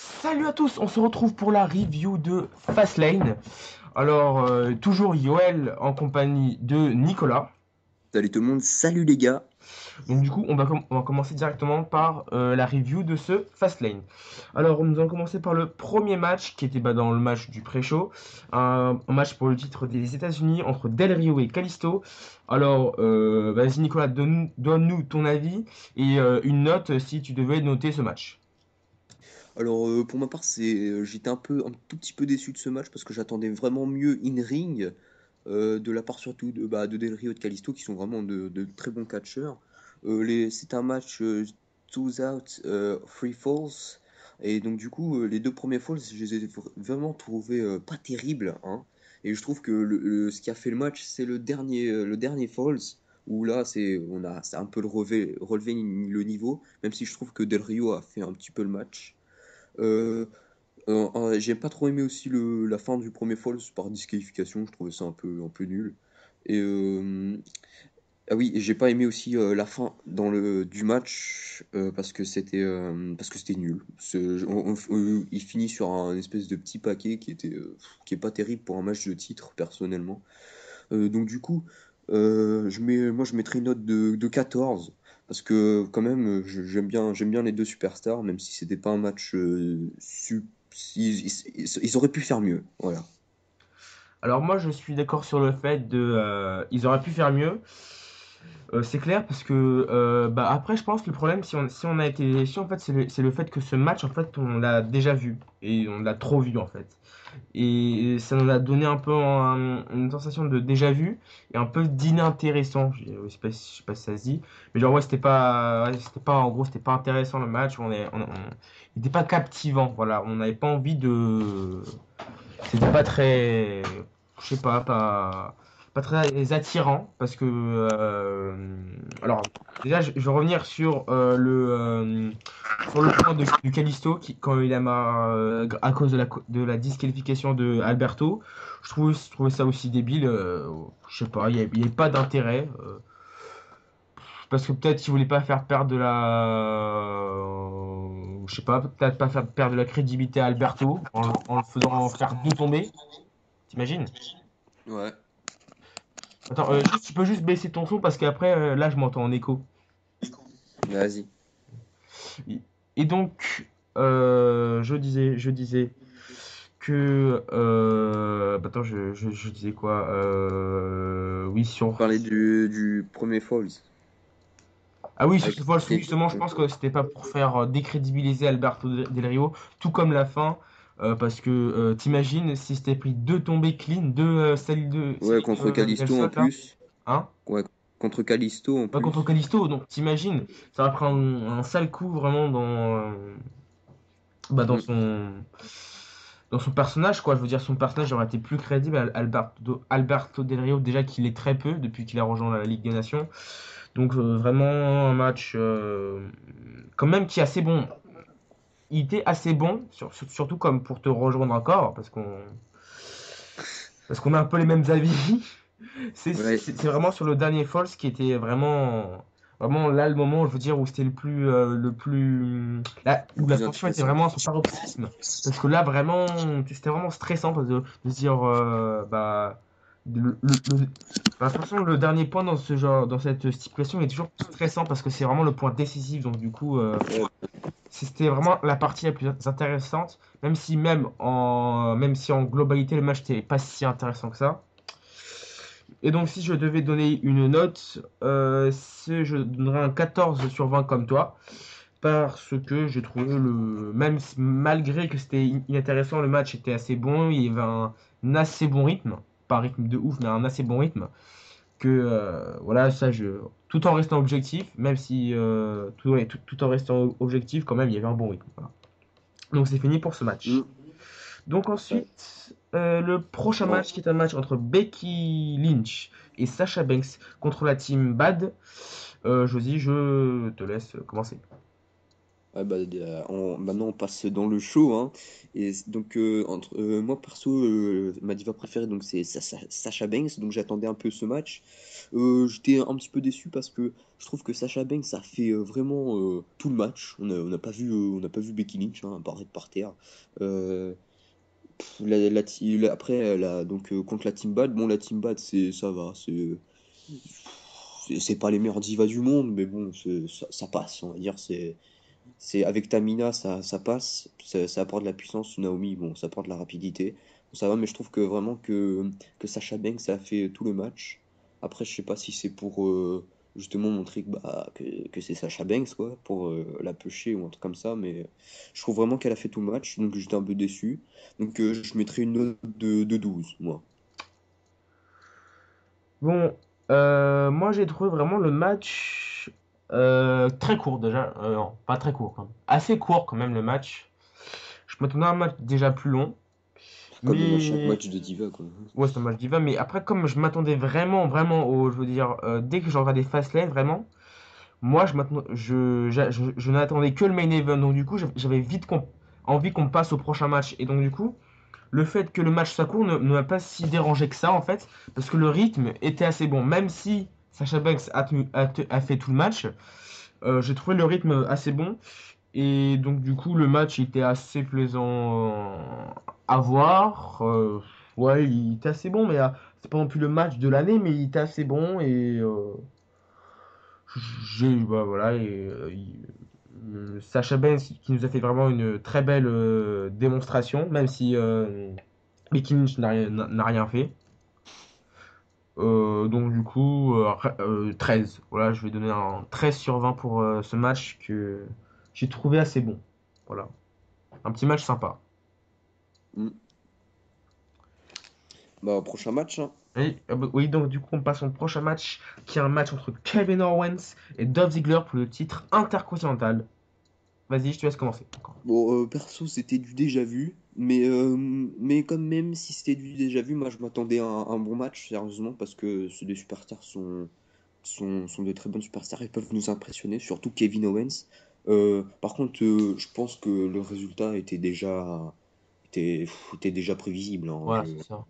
Salut à tous, on se retrouve pour la review de Fastlane. Alors, toujours Yoel en compagnie de Nicolas. Salut tout le monde, salut les gars. Donc du coup, on va commencer directement par la review de ce Fastlane. Alors, nous allons commencer par le premier match qui était dans le match du pré-show. Un match pour le titre des États-Unis entre Del Rio et Kalisto. Alors, vas-y Nicolas, donne-nous ton avis et une note si tu devais noter ce match. Alors pour ma part, j'étais un tout petit peu déçu de ce match parce que j'attendais vraiment mieux in ring de la part surtout de Del Rio et de Kalisto qui sont vraiment de très bons catcheurs. C'est un match two out, three falls et donc du coup les deux premiers falls, je les ai vraiment trouvés pas terribles, hein. Et je trouve que ce qui a fait le match, c'est le dernier falls où là c'est un peu relevé le niveau, même si je trouve que Del Rio a fait un petit peu le match. Euh, j'ai pas trop aimé aussi la fin du premier Falls par disqualification, je trouvais ça un peu nul. Et ah oui, et j'ai pas aimé aussi la fin du match parce que c'était nul. Il finit sur un espèce de petit paquet qui est pas terrible pour un match de titre personnellement. Donc du coup, moi je mettrais une note de 14 parce que quand même j'aime bien les deux superstars même si c'était pas un match ils auraient pu faire mieux, voilà. Alors moi je suis d'accord sur le fait ils auraient pu faire mieux. C'est clair parce que après je pense que le problème si on a été déçu en fait c'est le fait que ce match en fait on l'a déjà vu et on l'a trop vu en fait et ça nous a donné un peu une sensation de déjà vu et un peu d'inintéressant. Je sais pas si ça se dit, mais genre c'était pas en gros c'était pas intéressant le match. Il était pas captivant, voilà, on n'avait pas envie de, c'était pas très, je sais pas très attirant parce que alors déjà je vais revenir sur le point du Callisto qui quand il a à cause de la disqualification de Alberto. Je trouvais ça aussi débile, je sais pas, il y avait pas d'intérêt, parce que peut-être qu'il voulait pas faire perdre de je sais pas, peut-être pas faire perdre de la crédibilité à Alberto en le faisant faire deux tomber. T'imagines? Ouais. Attends, tu peux juste baisser ton son parce qu'après, là, je m'entends en écho. Vas-y. Et et donc, je disais que, attends, je disais quoi? Oui, sur. Parler du premier Falls Ah oui, sur avec ce vol, Kevin. justement, je pense que c'était pas pour faire décrédibiliser Alberto Del Rio, tout comme la fin, parce que t'imagines si c'était pris deux tombées clean, deux Ouais, salut contre del Kalisto en sol là, plus. hein? Ouais, contre Kalisto en Pas contre plus. Callisto, donc t'imagines, ça va prendre un sale coup vraiment dans Mm. dans son personnage, quoi. Je veux dire, son personnage aurait été plus crédible. Alberto Del Rio, déjà qu'il est très peu depuis qu'il a rejoint la Ligue des Nations. Donc, vraiment, un match quand même qui est assez bon. Il était assez bon, surtout comme pour te rejoindre encore, parce qu'on a un peu les mêmes avis. Ouais, C'est vraiment sur le dernier Falls qui était vraiment là le moment, je veux dire, où c'était le plus, là, le où la plus tension était intéressant. vraiment à son paroxysme. Parce que là, vraiment, c'était vraiment stressant de se dire, le- bah, de toute façon, le dernier point dans ce genre, dans cette stipulation est toujours stressant parce que c'est vraiment le point décisif. Donc, du coup, Ouais. c'était vraiment la partie la plus intéressante, même si en globalité, le match n'était pas si intéressant que ça. Et donc, si je devais donner une note, je donnerais un 14 sur 20 comme toi. Parce que j'ai trouvé malgré que c'était inintéressant, le match était assez bon. Il y avait un assez bon rythme. Pas un rythme de ouf, mais un assez bon rythme. Voilà, tout en restant objectif, même si, tout en restant objectif, quand même, il y avait un bon rythme. Voilà. Donc, c'est fini pour ce match. Mm. Donc Ouais. ensuite, le prochain Bon. match qui est un match entre Becky Lynch et Sasha Banks contre la team Bad. Josie, je te laisse commencer. Ouais, bah, maintenant on passe dans le show, hein. Donc moi perso, ma diva préférée donc c'est Sasha Banks, donc j'attendais un peu ce match. J'étais un petit peu déçu parce que je trouve que Sasha Banks a fait vraiment tout le match. On n'a pas vu Becky Lynch hein, apparaître par terre. Euh, après donc contre la Team Bad, bon la Team Bad c'est ça va, c'est pas les meilleures divas du monde, mais bon ça passe, on va dire c'est avec Tamina, ça passe, ça apporte de la puissance. Naomi, bon, ça apporte de la rapidité. Bon, ça va, mais je trouve que vraiment que Sasha Banks ça a fait tout le match. Après, je sais pas si c'est pour justement montrer que c'est Sasha Banks, quoi, pour la pusher ou un truc comme ça, mais je trouve vraiment qu'elle a fait tout le match, donc j'étais un peu déçu. Donc je mettrais une note de 12 moi. Bon, moi j'ai trouvé vraiment le match très court déjà. Non, pas très court quand même. Assez court quand même le match. Je m'attendais à un match déjà plus long. Comme à chaque Mais match de Diva, quoi. ouais, c'est un match diva. Mais après, comme je m'attendais vraiment au, je veux dire, dès que j'ai regardé Fastlane, vraiment, moi je n'attendais que le main event. Donc du coup, j'avais vite envie qu'on passe au prochain match. Et donc du coup, le fait que le match soit court ne m'a pas si dérangé que ça en fait, parce que le rythme était assez bon. Même si Sacha Banks a fait tout le match, j'ai trouvé le rythme assez bon. Et donc du coup, le match était assez plaisant à voir. Ouais, il était assez bon, mais c'est pas non plus le match de l'année, mais il était assez bon et voilà. Sacha Banks qui nous a fait vraiment une très belle démonstration, même si Becky Lynch n'a rien fait. Donc du coup, 13. Voilà, je vais donner un 13 sur 20 pour ce match que j'ai trouvé assez bon. Voilà, un petit match sympa. Hmm. Bah, prochain match, hein. Oui, donc du coup, on passe au prochain match, qui est un match entre Kevin Owens et Dolph Ziggler pour le titre intercontinental. Vas-y, je te laisse commencer. Bon, perso, c'était du déjà vu, mais quand même, si c'était du déjà vu, moi je m'attendais à un bon match, sérieusement, parce que ces deux superstars sont de très bonnes superstars, ils peuvent nous impressionner, surtout Kevin Owens. Par contre, je pense que le résultat était déjà prévisible, hein. Voilà, c'est ça.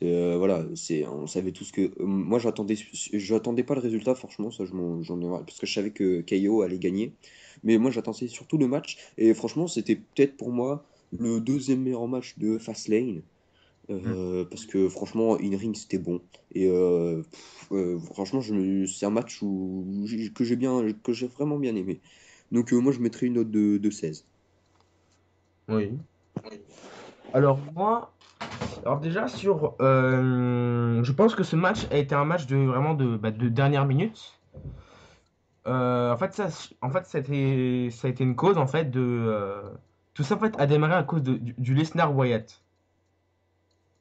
Voilà, on savait tous que. Moi, j'attendais pas le résultat, franchement, ça, j'en ai parce que je savais que KO allait gagner. Mais moi, j'attendais surtout le match. Et franchement, c'était peut-être pour moi le deuxième meilleur match de Fastlane. Mm. Parce que franchement, in-ring, c'était bon. Et franchement, c'est un match que j'ai vraiment bien aimé. Donc, moi, je mettrais une note de 16. Oui. Alors moi, alors déjà je pense que ce match a été un match de vraiment de dernière minute. En fait, ça a été une cause en fait tout ça en fait a démarré à cause du Lesnar Wyatt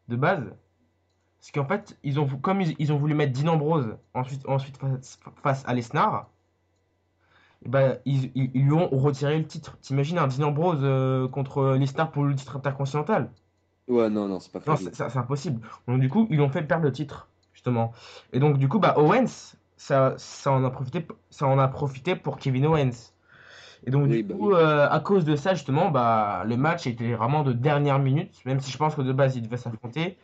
de base. Parce qu'en fait, comme ils ont voulu mettre Dean Ambrose ensuite face à Lesnar, et ben, ils lui ont retiré le titre. T'imagines un Dean Ambrose contre Lesnar pour le titre intercontinental? Ouais, non, non, c'est pas Non, crédible. c'est impossible. Donc du coup, ils ont fait perdre le titre, justement. Et donc du coup, bah Owens, ça en a profité pour Kevin Owens. Et donc du Oui, bah coup, oui. à cause de ça, justement, bah le match était vraiment de dernière minute, même si je pense que de base, ils devaient s'affronter.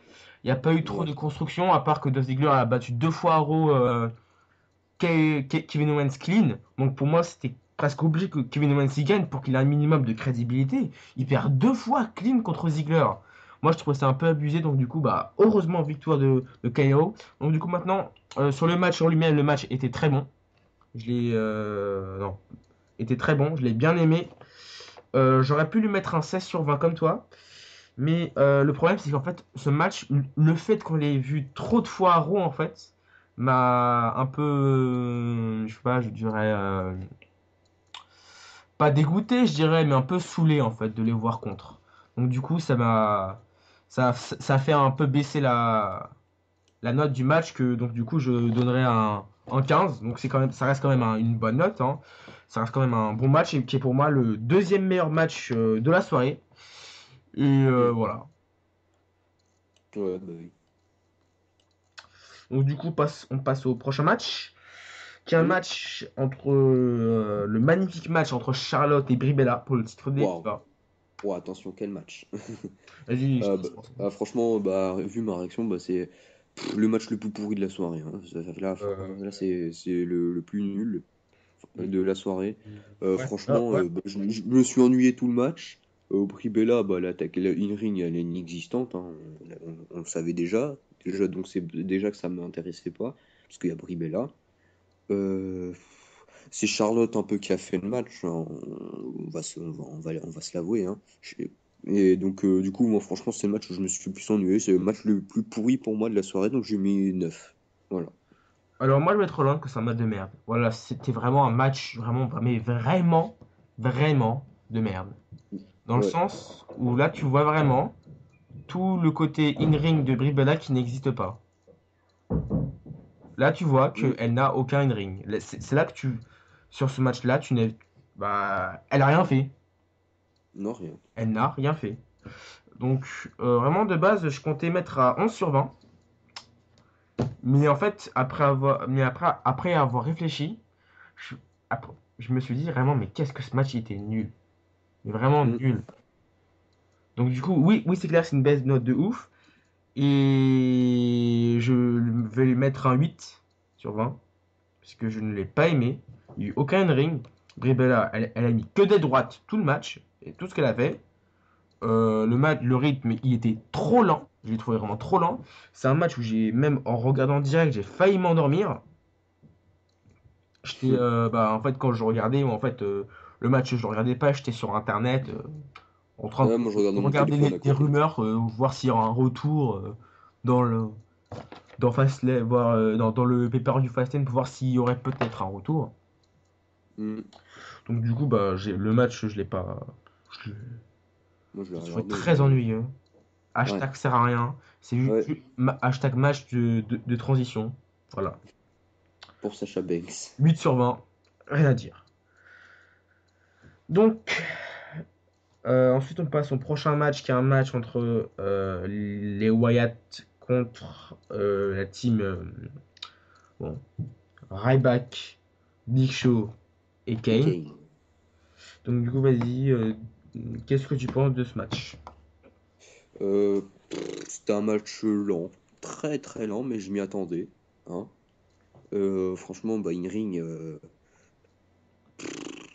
Il n'y a pas eu trop Ouais. de construction, à part que Dolph Ziggler a battu deux fois à Raw Kevin Owens clean. Donc pour moi, c'était presque obligé que Kevin Owens y gagne pour qu'il ait un minimum de crédibilité. Il perd deux fois clean contre Ziggler. Moi, je trouve ça un peu abusé. Donc du coup, bah heureusement victoire de KO. Donc du coup maintenant, sur le match en lui-même, le match était très bon. Je l'ai non, était très bon. Je l'ai bien aimé. J'aurais pu lui mettre un 16 sur 20 comme toi. Mais le problème, c'est qu'en fait, ce match, le fait qu'on l'ait vu trop de fois à Raw, en fait, m'a un peu, je sais pas, je dirais, pas dégoûté, je dirais, mais un peu saoulé, en fait, de les voir contre. Donc, du coup, ça a fait un peu baisser la note du match, que, donc, du coup, je donnerais un 15. Donc, ça reste quand même une bonne note, hein. Ça reste quand même un bon match, et qui est pour moi le deuxième meilleur match de la soirée. Et Mm. voilà. Ouais, bah oui. Donc du coup, on passe au prochain match, qui est un Hmm. match entre le magnifique match entre Charlotte et Brie Bella pour le titre des Waouh. FIBA. Oh, attention, quel match. Vas-y, je te Ah, laisse bah, penser. franchement, bah, vu ma réaction, bah, c'est le match le plus pourri de la soirée, hein. Là, Euh, là c'est le plus nul de la soirée. ouais, ah, Franchement, ouais. bah, je me suis ennuyé tout le match. Au prix Bella, bah, l'attaque in-ring, elle est inexistante, hein. On le savait déjà. Donc c'est déjà que ça ne m'intéressait pas, parce qu'il y a Brie Bella. Euh, c'est Charlotte un peu qui a fait le match, hein. On va se l'avouer, hein. Et donc, du coup, moi, franchement, c'est le match où je me suis le plus ennuyé. C'est le match le plus pourri pour moi de la soirée, donc j'ai mis 9. Voilà. Alors moi, je vais être loin que c'est un match de merde. Voilà, c'était vraiment un match mais vraiment, vraiment de merde. Dans le Ouais. sens où là, tu vois vraiment tout le côté in-ring de Brie Bella qui n'existe pas. Là, tu vois Mm. qu'elle n'a aucun in-ring. C'est là que sur ce match-là, tu n'es, bah, elle a rien fait. Non, rien. Elle n'a rien fait. Donc, vraiment, de base, je comptais mettre à 11 sur 20. Mais en fait, après avoir réfléchi, je, je me suis dit vraiment, mais qu'est-ce que ce match il était nul. Mais vraiment Mm. nul. Donc, du coup, oui, oui, c'est clair, c'est une baisse de note de ouf. Et je vais lui mettre un 8 sur 20. Puisque je ne l'ai pas aimé. Il n'y a eu aucun ring. Bribella, elle a mis que des droites tout le match. Et tout ce qu'elle a fait. Le rythme, il était trop lent. Je l'ai trouvé vraiment trop lent. C'est un match où j'ai, même en regardant en direct, j'ai failli m'endormir. J'étais, bah, en fait, quand je regardais, en fait, le match, je ne le regardais pas, j'étais sur internet, en train Ouais, moi, je de regardais mon regarder téléphone à les côté. rumeurs, voir s'il y aura un retour dans le, dans Fastlane, voir, dans le pay-per-view Fastlane pour voir s'il y aurait peut-être un retour. Mm. Donc du coup, bah, le match, je l'ai pas. Je l'ai Moi, je l'ai je l'ai trouvé regardé, très mais. ennuyeux. Ouais. Hashtag sert à rien. C'est Ouais. hashtag match de transition. Voilà. Pour Sacha Banks. 8 sur 20. Rien à dire. Donc, ensuite, on passe au prochain match qui est un match entre les Wyatt contre la team bon, Ryback, Big Show et Et Kane. Kane. Donc, du coup, vas-y. Qu'est-ce que tu penses de ce match? C'était un match lent. Très très lent, mais je m'y attendais, hein. Franchement, bah, in-ring,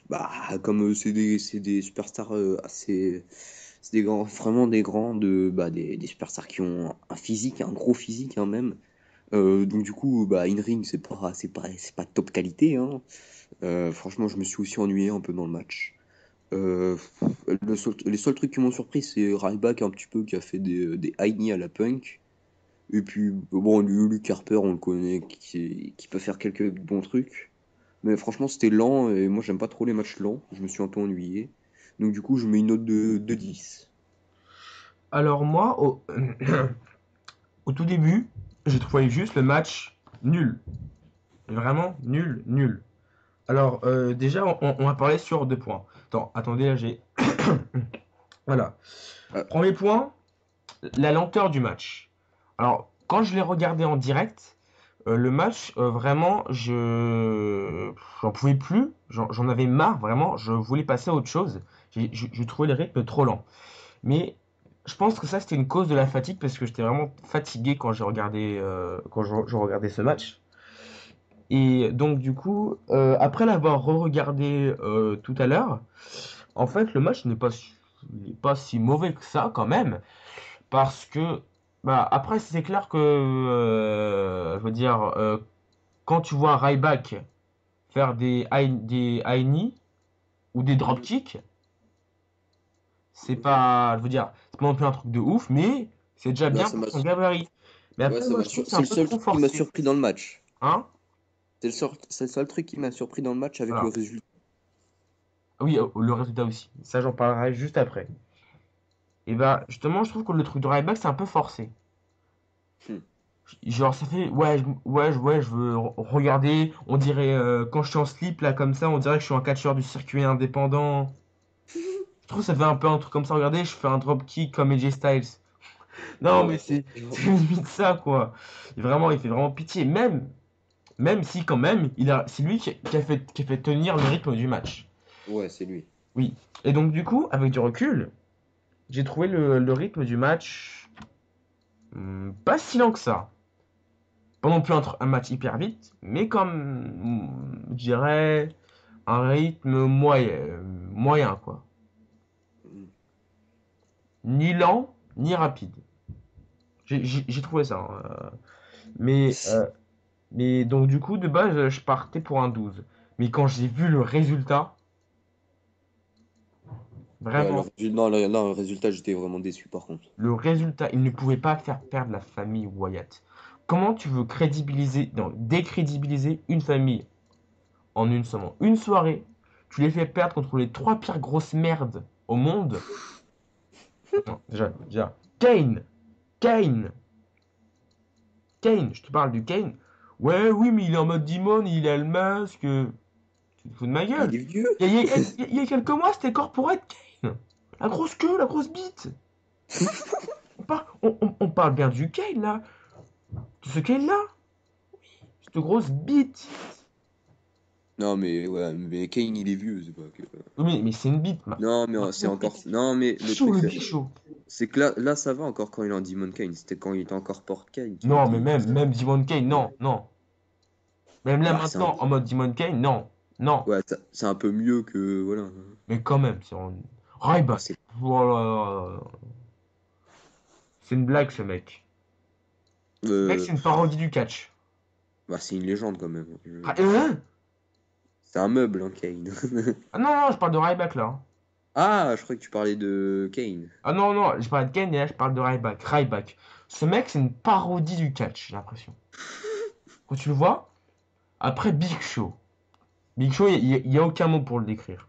bah, comme c'est des superstars assez. C'est des grands, vraiment des grands, bah, des superstars qui ont un physique, un gros physique, hein, même. Donc du coup, bah, in-ring, c'est pas top qualité, hein. Franchement, je me suis aussi ennuyé un peu dans le match. Euh, les seuls trucs qui m'ont surpris, c'est Ryback un petit peu qui a fait des high knee à la Punk. Et puis, bon, Luke Harper, on le connaît, qui peut faire quelques bons trucs. Mais franchement, c'était lent et moi, j'aime pas trop les matchs lents. Je me suis un peu ennuyé. Donc, du coup, je mets une note de 10. Alors moi, au tout début, j'ai trouvé juste le match nul. Vraiment nul, nul. Alors déjà, on va parler sur 2 points. Attendez, là j'ai... Voilà. Ah, Premier point, la lenteur du match. Alors, quand je l'ai regardé en direct, le match, vraiment, j'en pouvais plus, j'en avais marre, vraiment, je voulais passer à autre chose. Je trouvais le rythme trop lent. Mais je pense que ça, c'était une cause de la fatigue parce que j'étais vraiment fatigué quand j'ai regardé, quand je regardais ce match. Et donc, du coup, après l'avoir re-regardé tout à l'heure, en fait, le match n'est pas si mauvais que ça quand même. Parce que, bah, après, c'est clair que, je veux dire, quand tu vois Ryback faire des high knee ou des drop mm, kicks, c'est pas, je veux dire, c'est pas non plus un truc de ouf, mais c'est déjà là, bien pour son gabarit. Mais ouais, après, moi, je trouve que c'est c'est un le peu seul trop truc qui m'a forcé. surpris dans le match. Hein? C'est le seul truc qui m'a surpris dans le match avec le Voilà. résultat. Oui, le résultat aussi. Ça, j'en parlerai juste après. Et bah, justement, je trouve que le truc de Ryback, c'est un peu forcé. Hmm. Genre, ça fait, ouais, je veux regarder. On dirait, quand je suis en slip, là, comme ça, on dirait que je suis un catcheur du circuit indépendant. Je trouve que ça fait un peu un truc comme ça. Regardez, je fais un dropkick comme AJ Styles. Non, mais Ouais. c'est limite ça, quoi. Vraiment, il fait vraiment pitié. Même, Même si quand même, c'est lui qui a fait tenir le rythme du match. Ouais, c'est lui. Oui. Et donc du coup, avec du recul, j'ai trouvé le rythme du match pas si lent que ça. Pas non plus un match hyper vite, mais comme, je dirais, un rythme moyen, quoi. Mm. Ni lent, ni rapide. J'ai trouvé ça, hein. Mais, euh, mais donc du coup, de base, je partais pour un 12. Mais quand j'ai vu le résultat, Ouais, vraiment, non, là, le résultat, j'étais vraiment déçu par contre. le résultat, il ne pouvait pas faire perdre la famille Wyatt. Comment tu veux crédibiliser, non, décrédibiliser une famille en seulement une soirée? Tu les fais perdre contre les trois pires grosses merdes au monde. Non, déjà. Kane, je te parle du Kane. Ouais, oui, mais il est en mode Demon, il a le masque. Tu te fous de ma Il gueule. est vieux. Il y a quelques mois, c'était corporate Kane. La grosse queue, la grosse bite. On parle bien du Kane, là. De ce Kane-là. Cette grosse bite. Non, mais ouais, mais Kane, il est vieux, c'est pas que. Oui, mais c'est une bite, Non, mais c'est Martin encore. Fritz. Non, mais le Chaud, truc, le bichot. c'est que là, ça va encore quand il est en Demon Kane. C'était quand il était encore Port Kane Non, mais qui même Demon Kane, non, non. Même là Bah, maintenant, en mode Demon Kane, non, non. ouais, c'est un peu mieux que. Voilà. Mais quand même, Bah, Ryback. c'est Voilà. C'est une blague, ce mec. Ce mec, euh, c'est une parodie du catch. bah, c'est une légende quand même. Hein. C'est un meuble, hein, Kane. Ah non, non, je parle de Ryback là, hein. Ah, je croyais que tu parlais de Kane. Ah non, non, je parle de Kane et là, je parle de Ryback. Ryback. Ce mec, c'est une parodie du catch, j'ai l'impression. Quand tu le vois, après Big Show. Big Show, il y a aucun mot pour le décrire.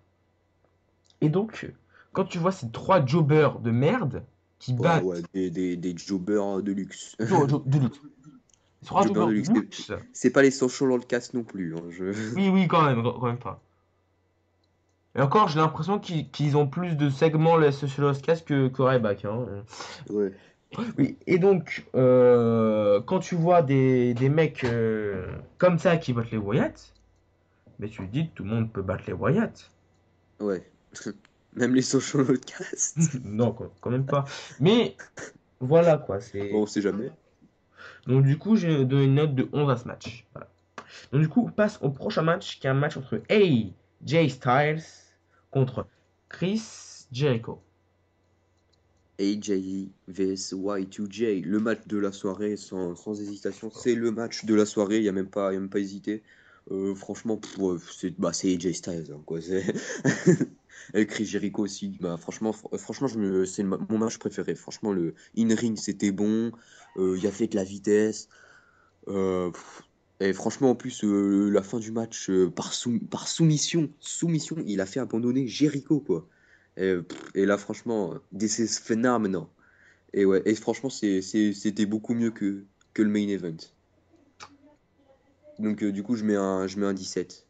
Et donc, quand tu vois ces trois jobbers de merde qui Ouais, ouais, battent des jobbers de luxe. De luxe. Ces trois Jobbers jobbers de de luxe. luxe. C'est pas les social outcasts non plus, hein, Oui, oui, quand même pas. Et encore, j'ai l'impression qu'ils ont plus de segments les Social Cast que Ryback, hein. Ouais. Oui, et donc, quand tu vois des mecs comme ça qui battent les Wyatt, mais tu te dis que tout le monde peut battre les Wyatt. Ouais. Même les social outcasts. Non, quand même pas. Mais voilà quoi, Bon, c'est. on sait jamais. Donc du coup, j'ai donné une note de 11 à ce match. Voilà. Donc du coup, on passe au prochain match, qui est un match entre AJ Styles contre Chris Jericho. AJ vs Y2J, le match de la soirée sans hésitation, c'est le match de la soirée, y a même pas hésité. Franchement, ouais, c'est AJ Styles, hein, quoi. Et Chris Jericho aussi. Bah, franchement, mon match préféré. Franchement, le in-ring c'était bon. Il y avait de la vitesse. Pff, et franchement, en plus, la fin du match par soumission, il a fait abandonner Jericho, quoi. Et là, franchement, this is phenomenal. Et ouais, et franchement, c'était beaucoup mieux que le main event. Donc, du coup, je mets un 17.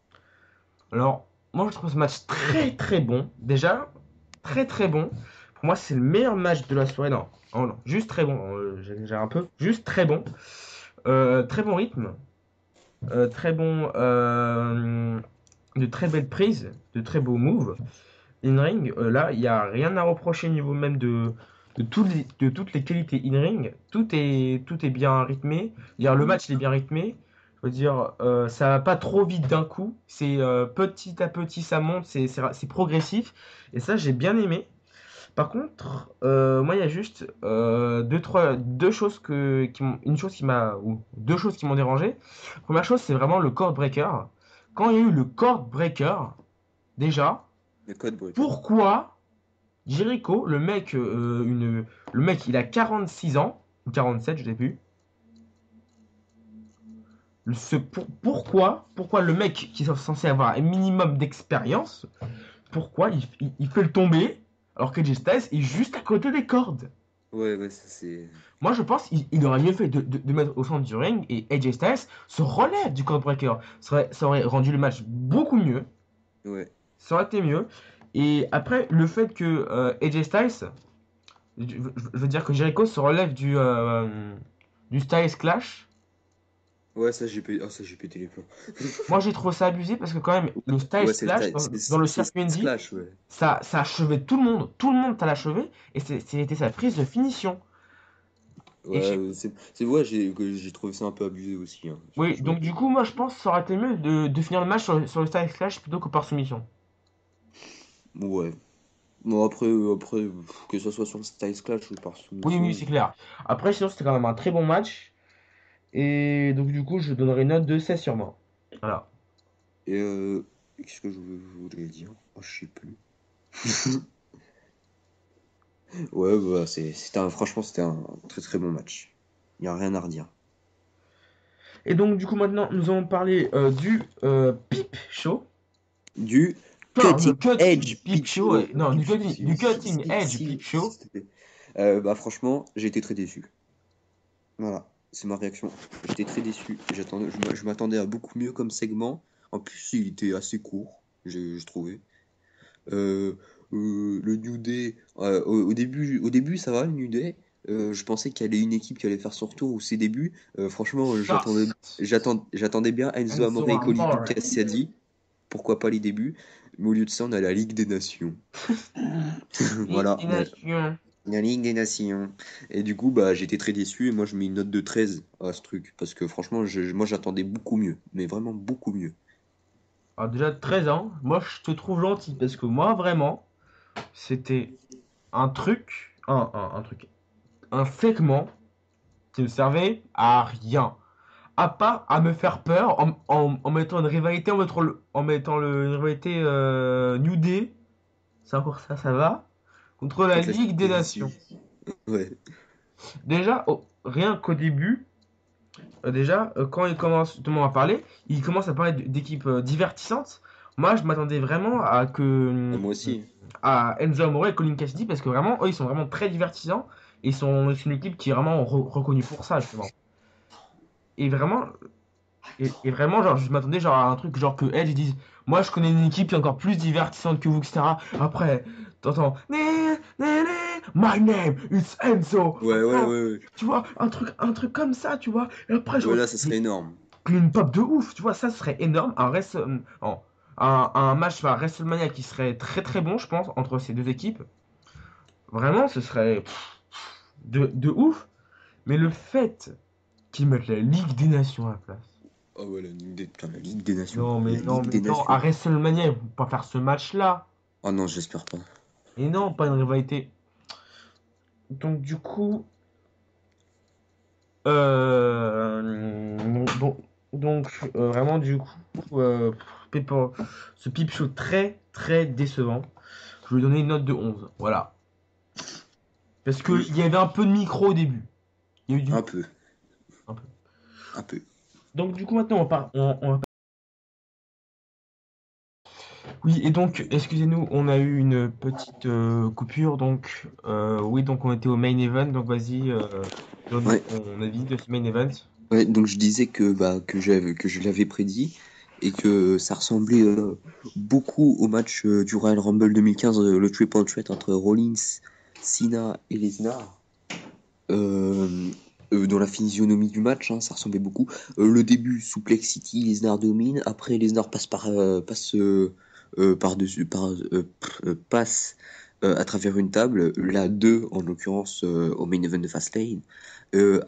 Alors, moi je trouve ce match très très bon. Déjà, très très bon. Pour moi, c'est le meilleur match de la soirée. Non, oh non, juste très bon. J'exagère un peu. Juste très bon. Très bon rythme. Très bon. De très belles prises. De très beaux moves. In-ring, là, il n'y a rien à reprocher au niveau même de toutes les qualités in-ring. Tout est bien rythmé. Le match il est bien rythmé. Je veux dire, ça va pas trop vite d'un coup. C'est petit à petit, ça monte, c'est progressif. Et ça, j'ai bien aimé. Par contre, moi, il y a juste deux choses une chose qui m'a, ou deux choses qui m'ont dérangé. Première chose, c'est vraiment le cord breaker. Quand il y a eu le cord breaker, déjà, Le code breaker. pourquoi Jericho, le mec, il a 46 ans, ou 47, je sais plus. Pourquoi le mec qui est censé avoir un minimum d'expérience, pourquoi il fait le tomber alors que Jay Styles est juste à côté des cordes? Ouais, ouais, ça c'est. Moi, je pense qu'il aurait mieux fait de mettre au centre du ring et AJ Styles se relève du code breaker. Ça aurait rendu le match beaucoup mieux. Ouais. Ça aurait été mieux. Et après, le fait que AJ Styles, je veux dire que Jericho se relève du Styles Clash. Ouais, ça, j'ai pété les plombs. Moi, j'ai trouvé ça abusé parce que quand même, le style Ouais, splash dans le c'est circuit Indy, Splash, ouais. ça achevait tout le monde. Tout le monde t'a l'achevé et c'était sa prise de finition. Et Ouais, ouais, j'ai trouvé ça un peu abusé aussi, hein, oui, franchement. donc du coup, moi, je pense que ça aurait été mieux de finir le match sur le style splash plutôt que par soumission. Ouais. Bon, après, que ce soit sur le Style Clash ou par Oui, oui, soumission. c'est clair. Après, sinon, c'était quand même un très bon match. Et donc, du coup, je donnerai une note de 16 sur 20. Voilà. Et qu'est-ce que je voulais dire? Oh, je sais plus. Ouais, bah, franchement, c'était un très très bon match. Il n'y a rien à redire. Et donc, du coup, maintenant, nous allons parler du Peep Show. Du Enfin, le Cutting Cutting Edge Peep Show. Non, Peep Show, du Cutting Edge Peep s'il Show. te plaît. Bah, franchement, j'ai été très déçu. Voilà, c'est ma réaction. J'étais très déçu. Je m'attendais à beaucoup mieux comme segment. En plus, il était assez court, j'ai trouvé. Euh, le New Day, au début, ça va, le New Day. Je pensais qu'il y allait une équipe qui allait faire son retour ou ses débuts. Franchement, Just j'attendais bien Enzo and so Amore et Colby Amore. Cassidy. Pourquoi pas les débuts? Mais au lieu de ça, on a la Ligue des Nations. Ligue Voilà, des Nations. la Ligue des Nations. Et du coup, bah, j'étais très déçu et moi, je mets une note de 13 à ce truc. Parce que franchement, moi, j'attendais beaucoup mieux. Mais vraiment beaucoup mieux. Alors, déjà, 13 ans, moi, je te trouve gentil parce que moi, vraiment, c'était un truc, un truc, un segment qui ne servait à rien. À part à me faire peur en mettant une rivalité, une rivalité New Day, c'est encore ça, ça va, contre la Contre la Ligue Ligue des des Nations. Nations. Ouais. Déjà, rien qu'au début, déjà, quand il commence justement à parler, il commence à parler d'équipes divertissantes. Moi, je m'attendais vraiment Ah, moi aussi. à Enzo Amore et Colin Cassidy parce que vraiment, eux, ils sont vraiment très divertissants. C'est une équipe qui est vraiment reconnue pour ça, justement. Et vraiment, vraiment, genre, je m'attendais genre à un truc genre que Edge dise, moi, je connais une équipe qui est encore plus divertissante que vous, etc. Après, t'entends, my name is Enzo. Ouais, ouais, ouais, ouais. Tu vois, un truc comme ça, tu vois. Et après, Ouais, genre, là, ça serait énorme. une pop de ouf, tu vois, ça serait énorme. Un match à WrestleMania qui serait très très bon, je pense, entre ces deux équipes. Vraiment, ce serait de ouf. Mais le fait qu'ils mettent la Ligue des Nations à la place. Ah ouais, putain, la Ligue des Nations. Non, mais La non, Ligue mais des non, à Nations. WrestleMania, ils vont pas faire ce match-là. Oh non, j'espère pas. Et non, pas une rivalité. Donc, du coup, vraiment, du coup, Pepper- ce Peep Show très très décevant. Je lui ai donné une note de 11. Voilà. Parce Oui, qu'il y avait un peu de micro au début. Il y a eu du un micro. peu, Un peu. un peu. Donc du coup maintenant oui, et donc excusez-nous, on a eu une petite coupure. Donc oui, donc on était au main event. Donc vas-y, donne-nous Ouais, ton avis de ce main event. ouais, donc je disais que je l'avais prédit et que ça ressemblait beaucoup au match du Royal Rumble 2015, le Triple Threat entre Rollins, Cena et Lesnar. Euh, dans la physionomie du match, hein, ça ressemblait beaucoup. Le début, Suplex City, Lesnar domine. Après, Lesnar passe à travers une table. La 2 en l'occurrence, au main event de Fastlane.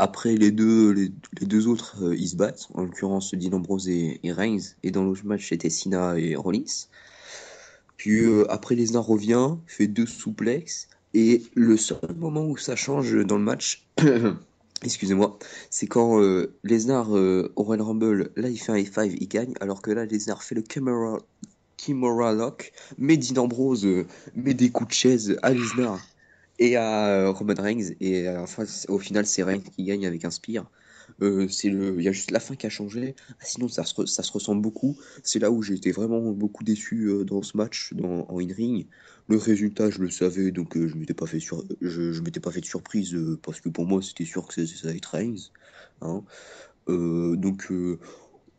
Après, les deux autres, ils se battent. En l'occurrence, Dean Ambrose et Reigns. Et dans l'autre match, c'était Cena et Rollins. Puis après, Lesnar revient, fait deux souplexes. Et le seul moment où ça change dans le match, excusez-moi, c'est quand Lesnar au Royal Rumble, là il fait un F5, il gagne, alors que là Lesnar fait le Kimura Lock, mais Dean Ambrose met des coups de chaise à Lesnar et à Roman Reigns, et enfin, au final c'est Reigns qui gagne avec un spear. Il y a juste la fin qui a changé. Ah, sinon, ça se ressemble beaucoup. C'est là où j'ai été vraiment beaucoup déçu dans ce match, en in-ring. Le résultat, je le savais, donc je m'étais pas fait de surprise parce que pour moi, c'était sûr que ça allait être Reigns. Hein. Donc,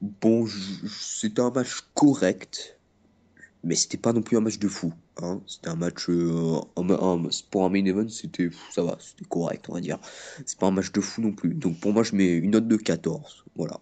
bon, c'était un match correct. Mais c'était pas non plus un match de fou, hein. C'était un match pour un main event, ça va, c'était correct, on va dire. C'est pas un match de fou non plus. Donc pour moi, je mets une note de 14. Voilà.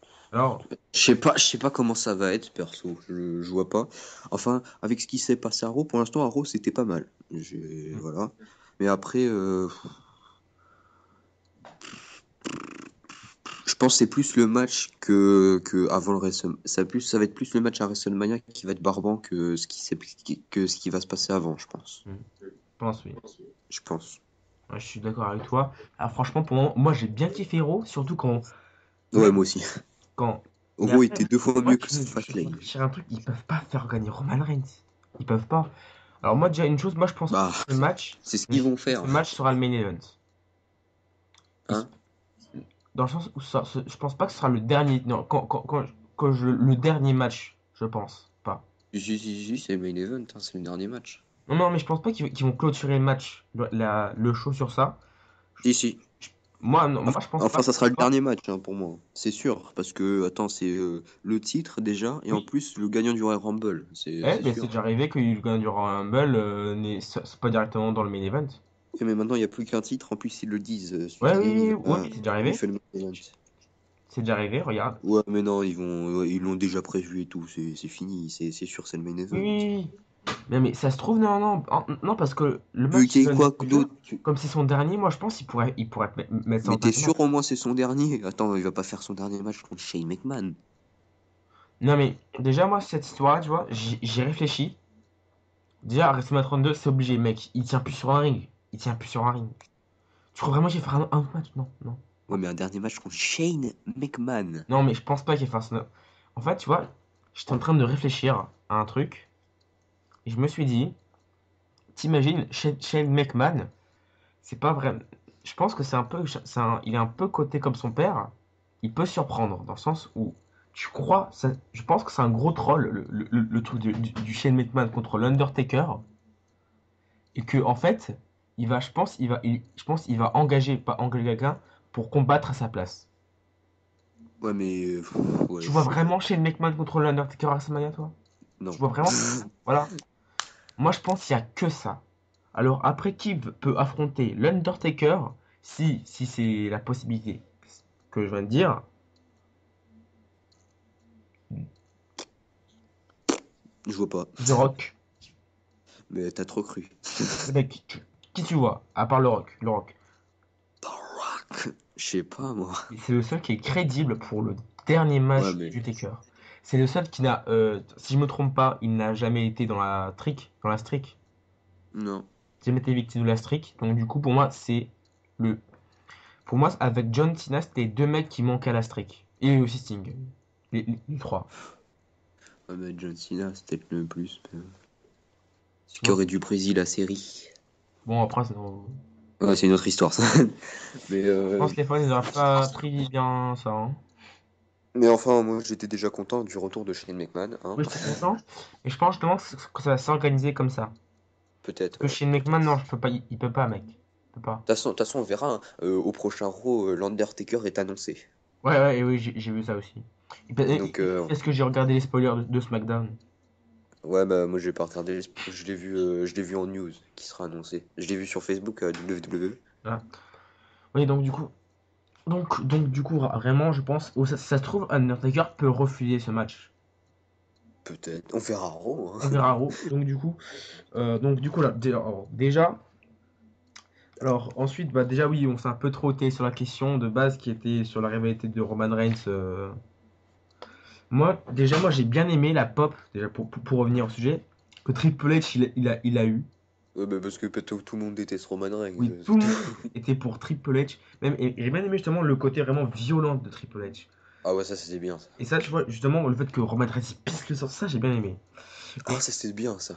Alors, Je sais pas comment ça va être, perso. Je vois pas. Enfin, avec ce qui s'est passé à Raw, pour l'instant, à Raw, c'était pas mal. Voilà. Mais après, je pense que c'est plus le match que avant le ça va être plus le match à WrestleMania qui va être barbant que ce qui va se passer avant, je pense. je pense, oui. Je pense. Ouais, je suis d'accord avec toi. Alors, franchement, pour moi j'ai bien kiffé Raw, surtout quand. Ouais, Mais, moi aussi. quand. Mais Raw après, était deux fois moi, mieux que je suis en train de SmackDown. réfléchir à un truc, ils peuvent pas faire gagner Roman Reigns. Ils peuvent pas. Alors, moi, déjà, une chose, moi, je pense pas Bah, que ce match, c'est ce je qu'ils vont pense que ce faire. match sera le main event. Et Hein? dans le sens où je pense pas que ce sera le dernier. Non, le dernier match, je pense pas. Si, c'est le main event, hein, c'est le dernier match. Non, non, mais je pense pas qu'ils vont clôturer le match, le show sur ça. Si, si. Je- Moi, non, moi, je pense pas. Enfin, ça sera le Pourquoi? dernier match hein, pour moi. C'est sûr. Parce que, attends, c'est le titre déjà. Et en Oui. plus, le gagnant du Royal Rumble. Eh, C'est ben, c'est sûr. déjà arrivé que le gagnant du Royal Rumble c'est pas directement dans le main event. Ok, mais maintenant, il n'y a plus qu'un titre. En plus, ils le disent. Ouais, Celui qui oui, gagne, oui, oui, oui, c'est déjà il arrivé. fait le main event. C'est déjà arrivé, regarde. Ouais, mais non, ils l'ont déjà prévu et tout. C'est fini. C'est sûr, c'est le main Oui, event. oui, oui. Mais ça se trouve, non, non, non, parce que le Tu veux match qu'il qu'il y ait vient de quoi dire, d'autre? comme c'est son dernier, moi je pense qu'il pourrait mettre ça Mais en t'es tête de sûr match. au moins c'est son dernier? Attends, il va pas faire son dernier match contre Shane McMahon. Non, mais déjà, moi, cette histoire-là, tu vois, j'y réfléchi. Déjà, à WrestleMania 32, c'est obligé, mec. Il tient plus sur un ring. Il tient plus sur un ring. Tu crois vraiment qu'il va faire un autre match? Non, non, Ouais, non. mais un dernier match contre Shane McMahon. Non, mais je pense pas qu'il fasse. En fait, tu vois, j'étais en train de réfléchir à un truc. Et je me suis dit, t'imagines, Shane McMahon, c'est pas vrai. Je pense que c'est un peu, il est un peu coté comme son père. Il peut surprendre dans le sens où tu crois, je pense que c'est un gros troll le truc du Shane McMahon contre l'Undertaker et que en fait, je pense, il va engager, pas engager quelqu'un pour combattre à sa place. Ouais, mais ouais, Tu je vois sais pas. vraiment Shane McMahon contre l'Undertaker à WrestleMania, toi? Tu Non. vois vraiment? Voilà. Moi, je pense qu'il y a que ça. Alors après, qui peut affronter l'Undertaker si c'est la possibilité que je viens de dire? Je vois pas. The Rock. Mais t'as trop cru. Mec, qui tu vois? À part le Rock. Le Rock. The Rock. Je sais pas, moi. C'est le seul qui est crédible pour le dernier Ouais, match mais du Taker. C'est le seul qui n'a, si je me trompe pas, il n'a jamais été dans la trick, dans la streak. non. Jamais été victime de la streak. Donc du coup, pour moi, le, pour moi, avec John Cena, c'était les deux mecs qui manquaient à la streak. Et aussi Sting. Les trois. Ouais, mais John Cena, c'est peut-être le plus. Ce qui Moi, aurait du Brésil la série. bon, après, Ouais, c'est une autre histoire, ça. Mais, je pense que les fans, ils n'auraient pas pris bien ça, hein. mais enfin, moi, j'étais déjà content du retour de Shane McMahon, hein. Oui, j'étais content. Et je pense justement que ça va s'organiser comme ça. Parce Peut-être, que ouais, chez McMahon, non, peut-être. je peux pas, il peut pas, mec. Il peut pas. De toute façon, on verra, hein. Au prochain Raw, l'Undertaker est annoncé. Ouais, ouais, et oui, j'ai vu ça aussi. Donc, Est-ce que j'ai regardé les spoilers de SmackDown? ouais, bah, moi, j'ai pas regardé. Je l'ai vu en news qui sera annoncé. Je l'ai vu sur Facebook, WWE. Voilà. Oui, donc du coup, vraiment, je pense, ça se trouve, Undertaker peut refuser ce match. Peut-être. On verra Raw, On hein. verra Raw. Donc du coup là, déjà, alors ensuite, bah déjà oui, on s'est un peu trotté sur la question de base qui était sur la rivalité de Roman Reigns. Moi, j'ai bien aimé la pop, déjà pour revenir au sujet, que Triple H il a eu. Ouais, bah, parce que peut-être tout le monde déteste Roman Reigns, Oui, tout c'est le tout. monde était pour Triple H. Même, et j'ai bien aimé justement le côté vraiment violent de Triple H. Ah ouais, ça, c'était bien, ça. Et ça, tu vois, justement, le fait que Roman Reigns il pisse le sang, ça, j'ai bien aimé. Ah, ça, c'était bien, ça.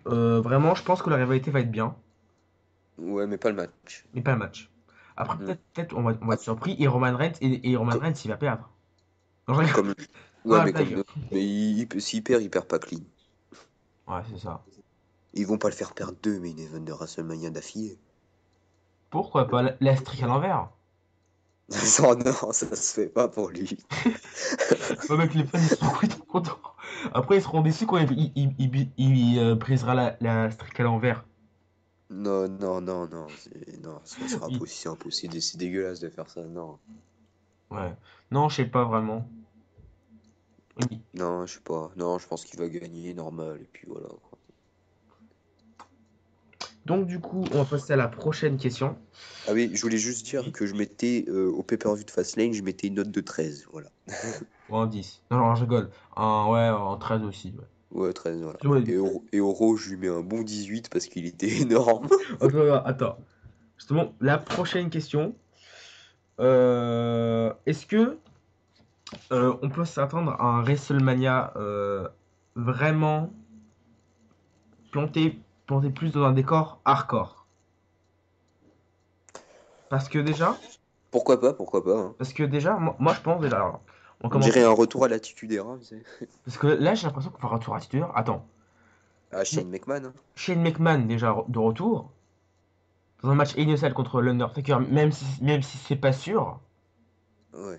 Vraiment, je pense que la rivalité va être bien, Ouais, mais pas le match. mais pas le match. Après, Hmm. peut-être on va être Ah, surpris et Roman co- Reigns, il va perdre. Non, je rigole. comme... Ouais, Ah, mais blague. Mais s'il perd, il perd pas clean. Ouais, c'est ça. Ils vont pas le faire perdre deux main events de WrestleMania d'affilée. Pourquoi pas la streak à l'envers? Non, non, ça se fait pas pour lui. Ouais, mec, les fans, ils sont contents. Après, ils seront déçus quand il brisera la streak à l'envers. Non, non, non, non. Non, ça sera Il- impossible, c'est impossible. C'est dégueulasse de faire ça, non. Ouais. Non, je sais pas vraiment. Oui. Non, je sais pas. Non, je pense qu'il va gagner, normal, et puis voilà, quoi. Donc du coup, on va passer à la prochaine question. Ah oui, je voulais juste dire Oui. que je mettais au pay-per-view de Fastlane, je mettais une note de 13, voilà. Ou en 10. Non, non, je rigole. Ouais, en 13 aussi. Ouais. Ouais, 13, voilà. Ouais. Et au Raw, je lui mets un bon 18 parce qu'il était énorme. Attends. Justement, la prochaine question. Est-ce que on peut s'attendre à un WrestleMania vraiment planté plus dans un décor hardcore? Parce que déjà, Pourquoi pas, hein. moi, je pense déjà. Alors, on On commence. dirait un retour à l'attitude era, tu sais. Parce que là, j'ai l'impression qu'on va retour à Twitter. Attends. Ah, Shane McMahon, hein. Shane McMahon déjà de retour dans un match initial contre l'Undertaker, même si c'est pas sûr. Ouais.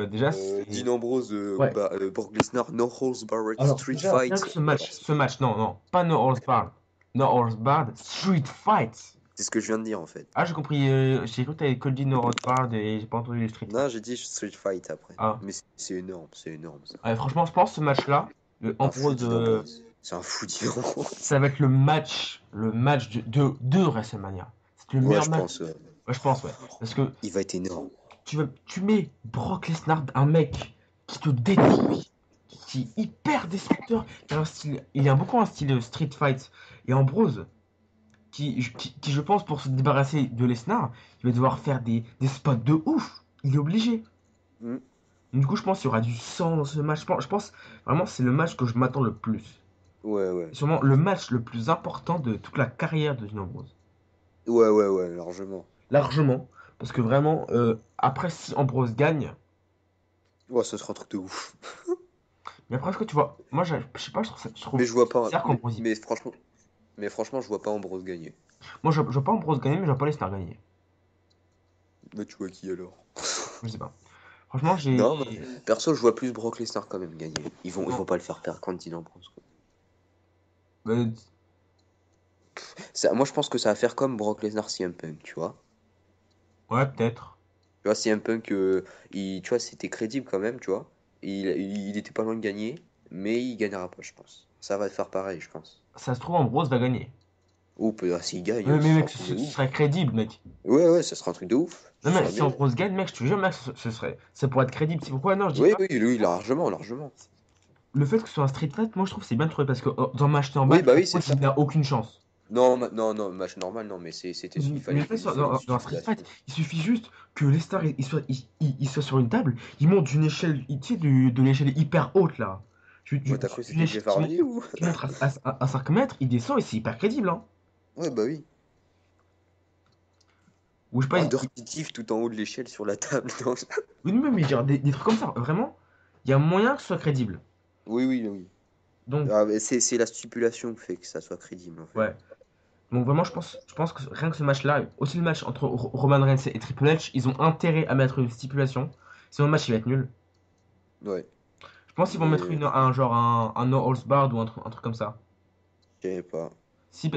Déjà, Dean c'est. Ambrose, Ouais. Brock Lesnar, No Holds Barred Alors, Street déjà, rien Fight. que Alors, ce match, non, non, pas No Holds Barred. No Holds Barred, Street Fight. c'est ce que je viens de dire en fait. Ah, j'ai compris, j'ai cru que t'avais que dit No Holds Barred et j'ai pas entendu les Street Fight. Non, j'ai dit Street Fight après. Ah. Mais c'est énorme ça. Ouais, franchement, je pense que ce match-là, Un fou Ambrose, Dean Ambrose. C'est un fou Dean Ambrose. ça va être le match de WrestleMania. C'est le Ouais, meilleur je match. pense. Ouais, je pense, ouais. Parce que Il va être énorme. tu mets Brock Lesnar, un mec qui te détruit, qui est hyper destructeur, qui a un style, il a beaucoup un style street fight. Et Ambrose, qui, je pense, pour se débarrasser de Lesnar, il va devoir faire des spots de ouf. Il est obligé. Hmm. Du coup, je pense qu'il y aura du sang dans ce match. Je pense vraiment c'est le match que je m'attends le plus. Ouais, ouais. C'est sûrement le match le plus important de toute la carrière de Dean Ambrose. Ouais, ouais, ouais, largement. Largement. Parce que vraiment, après, si Ambrose gagne, Ouais, ce sera un truc de ouf. mais après, est-ce que tu vois, moi, je sais pas, je Mais trouve je vois pas. bizarre qu'Ambrose y passe. Mais franchement, je vois pas Ambrose gagner. Moi, je vois pas Ambrose gagner, mais je vois pas Lesnar gagner. Bah, tu vois qui alors? Je sais pas. Franchement, Non, bah, perso, je vois plus Brock Lesnar quand même gagner. Ils Non. vont pas le faire perdre quand Dean Ambrose, quoi. Euh, Moi, je pense que ça va faire comme Brock Lesnar CM Punk, tu vois. ouais, peut-être. Tu vois, CM Punk, tu vois, c'était crédible quand même, tu vois. Il était pas loin de gagner, mais il gagnera pas, je pense. Ça va faire pareil, je pense. Ça se trouve, Ambrose va gagner. Ou s'il gagne, Mais ce sera mec, un truc de ce ouf. serait crédible, mec. Ouais, ouais, ça sera un truc de ouf. Non, Ce mais sera si bien. Ambrose gagne, mec, je te jure, mec, ce serait. Ça pourrait être crédible. C'est pourquoi, non, je dis Oui, pas. oui, lui, largement, largement. Le fait que ce soit un street fight, moi, je trouve que c'est bien trouvé parce que dans Match en Oui, match, bah oui, c'est Ambrose, ça. il n'a aucune chance. Non, non, non, match normal, non, mais il Mais fallait, en fait, il fallait une dans un street stipulation. fight, il suffit juste que les stars ils soient sur une table, ils montent d'une échelle, tu sais, de l'échelle hyper haute là. Ouais, t'as cru que D'une c'était échelle Jeff Hardy ou? qui monte à 5 mètres, il descend et c'est hyper crédible. Hein. Ouais, bah oui. Ou je sais pas, Un Dirty Thief tout en haut de l'échelle sur la table. Non. oui, mais genre des trucs comme ça, vraiment, il y a moyen que ce soit crédible. Oui, oui, oui. Donc, Ah, mais c'est la stipulation qui fait que ça soit crédible, en fait. ouais. Donc vraiment, je pense que rien que ce match-là, aussi le match entre Roman Reigns et Triple H, ils ont intérêt à mettre une stipulation. Sinon, le match il va être nul. Ouais, Je pense qu'ils vont mettre mais un genre un no holds barred ou un truc comme ça. je sais pas. Si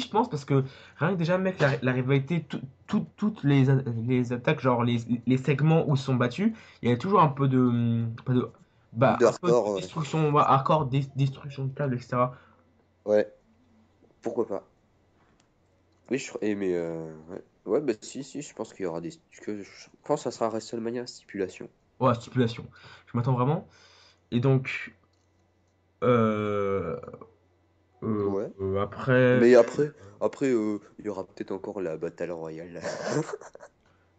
je pense parce que rien que déjà mec la rivalité toutes les attaques genre les segments où ils sont battus il y a toujours un peu pas de bah un peu de Undercore, destruction ouais, hardcore destruction de table etc. ouais, pourquoi pas. Oui, mais ouais. Ouais, bah si, si, je pense qu'il y aura je pense que ça sera WrestleMania stipulation. Ouais stipulation je m'attends vraiment et donc euh, Ouais. après Mais après, il y aura peut-être encore la Battle Royale.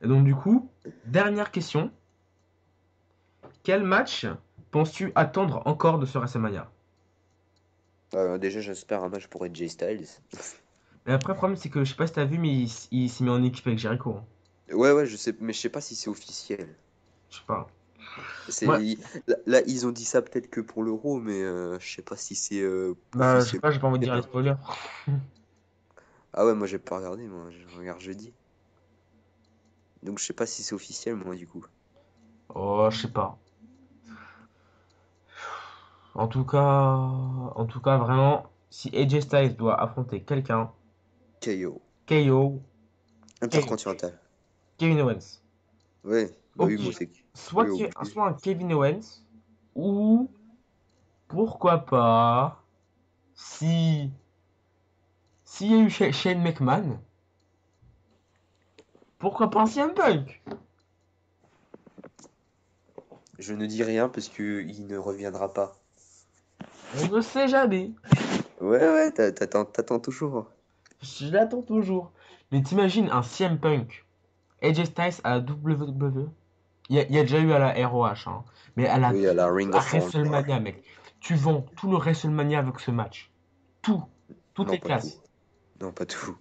et donc du coup dernière question quel match penses-tu attendre encore de ce WrestleMania? Déjà, j'espère un match pour AJ Styles. Mais après le problème c'est que je sais pas si t'as vu mais il s'est mis en équipe avec Jericho hein. Ouais, ouais, je sais, mais je sais pas si c'est officiel. Je sais pas. C'est, Ouais, là, ils ont dit ça peut-être que pour l'Euro, mais je sais pas si c'est bah, je sais officiel. pas, j'ai pas envie de dire les spoilers. Ah ouais, moi j'ai pas regardé, moi je regarde jeudi. Donc je sais pas si c'est officiel, moi du coup. Oh, je sais pas. En tout cas, vraiment, si AJ Styles doit affronter quelqu'un, KO. KO, KO, Intercontinental. Kevin Owens. Ouais, bah oui, Ok, moi c'est. soit, Oui, obligé. soit un Kevin Owens, ou pourquoi pas, si s'il y a eu Shane McMahon, pourquoi pas un CM Punk? Je ne dis rien parce que il ne reviendra pas. On ne sait jamais. Ouais, ouais, t'attends toujours. Je l'attends toujours. Mais t'imagines un CM Punk, AJ Styles à la WWE? Il y a déjà eu à la ROH, hein. Mais Oui, à la Ring à of Honor. WrestleMania, mec. Tu vends tout le WrestleMania avec ce match. Tout. Toutes Non, les pas tout. classes. Non, pas tout.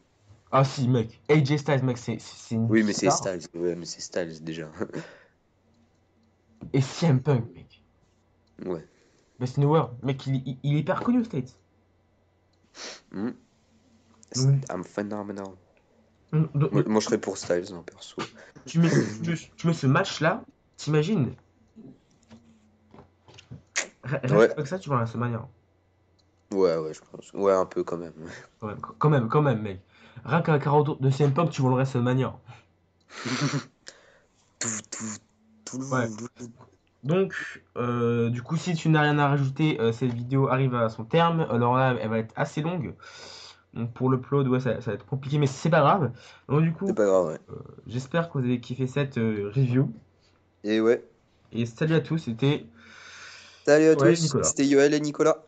Ah si, mec. AJ Styles, mec, c'est une Oui, mais c'est star. Styles. Ouais, mais c'est Styles déjà. Et CM Punk, mec. Ouais. Best in the World. Mec, il est hyper connu aux States. Hmm. Donc, I'm phenomenal. donc, Moi, je serais pour Styles, hein, perso. tu mets ce match-là, t'imagines? Rien Ouais, qu'avec ça, tu vois la WrestleMania. ouais, ouais, je pense. Ouais, un peu quand même. Ouais, quand même, mec. Rien qu'avec un retour de CM Punk, tu vois le WrestleMania. Tout, tout, Ouais. tout. Donc, du coup, si tu n'as rien à rajouter, cette vidéo arrive à son terme. Alors là, elle va être assez longue. Donc, pour l'upload, ouais, ça va être compliqué, mais c'est pas grave. Donc, du C'est coup, pas grave, ouais. j'espère que vous avez kiffé cette review. Et ouais. Et salut à tous, c'était Salut à Joël tous, Nicolas. c'était Yoel et Nicolas.